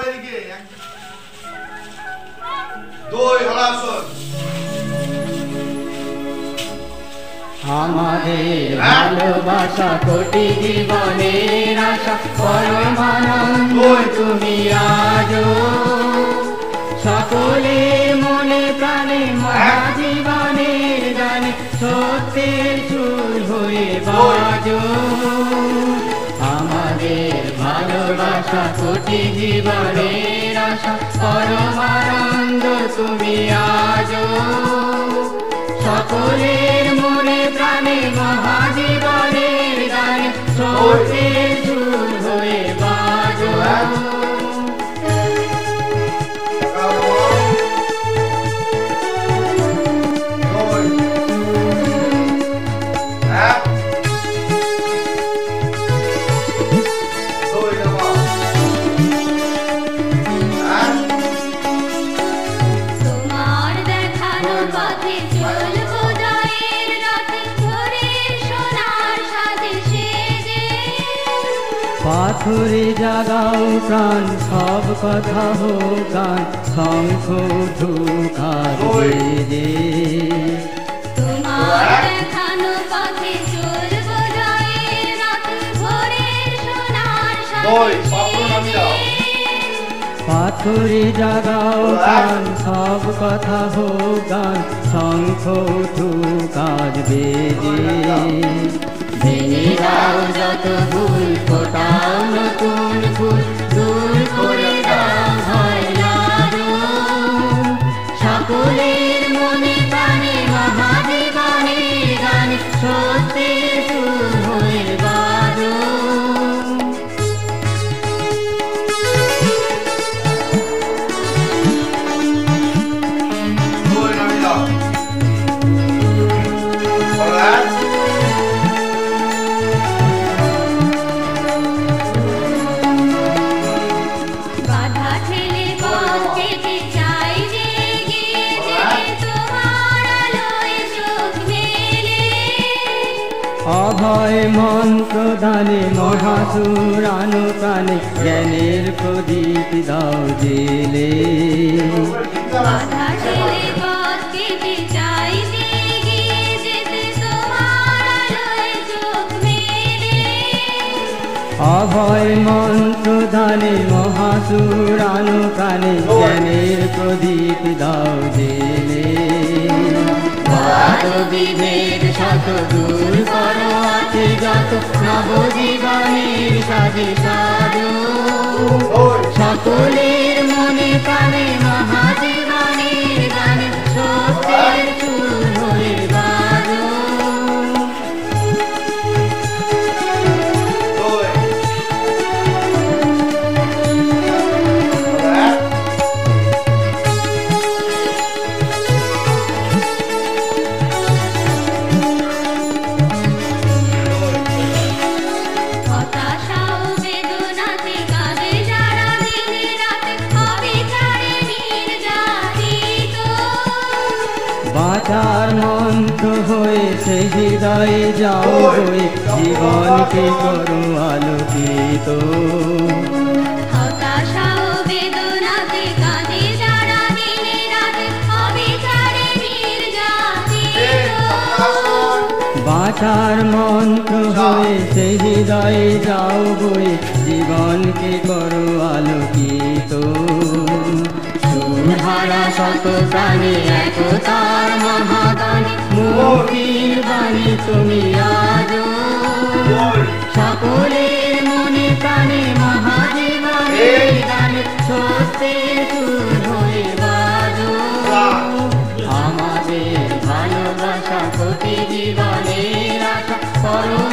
এদিকে দুই হলাসন আমাদের ভালোবাসা কোটি জীবনের আশা পরমানন্দ তুমি আজো সকলে মনে প্রাণে মহাজীবনের গানে সত্যের সুর হয়ে বাজো আমাদের ভালোবাসা কোটি জীবনের আশা পরমানন্দ তুমি আজো সকলের মনে প্রাণে মহাজীবনের গানে সত্যের সুর হয়ে বাজো পাথরে জাগাও প্রাণ সব কথা হোক গান শঙ্খ ধুকার যে তোমার দেখানো পথে চলবো জয়ের রাত ভোরের সোনার সাথে পাথরে জাগাও প্রাণ সব কথা হোক গান শঙ্খ ধুকার বেজে ভেঙে দাও যত ভুল ফোটাও নতুন ফুল দূর করে দাও ভয় লাগো সকলের মনে প্রাণে মহাজীবনের গানে সত্যের সুর হয়ে বাজো অভয় মন্ত্র দানে মহাসুরানু প্রাণে জ্ঞানের প্রদীপ দাও জেলে অভয় মন্ত্র দানে মহাসুরানু প্রাণে জ্ঞানের প্রদীপ দাও জেলে বিভেদ শত দূর করো আছে যত নবজীবনের সাজে সাজো সকলের মনে প্রাণে মহাজীবনের গানে সত্যের সুর হয়ে বাজো বাঁচার মন্ত্র হয়েছে হৃদয়ে যাও হয়ে জীবনকে করো আলোকিত বাঁচার মন্ত্র হয়েছে হৃদয়ে যাও বই জীবনকে করো আলোকিত সুহারা শত প্রাণী একতার মহাদানী মুক্তির বাণী তুমি আজো সকলের মনে প্রাণে মহাজীবনের গানে সত্যের সুর হয়ে বাজো আমাদের ভালোবাসা কোটি জীবনের আশা করো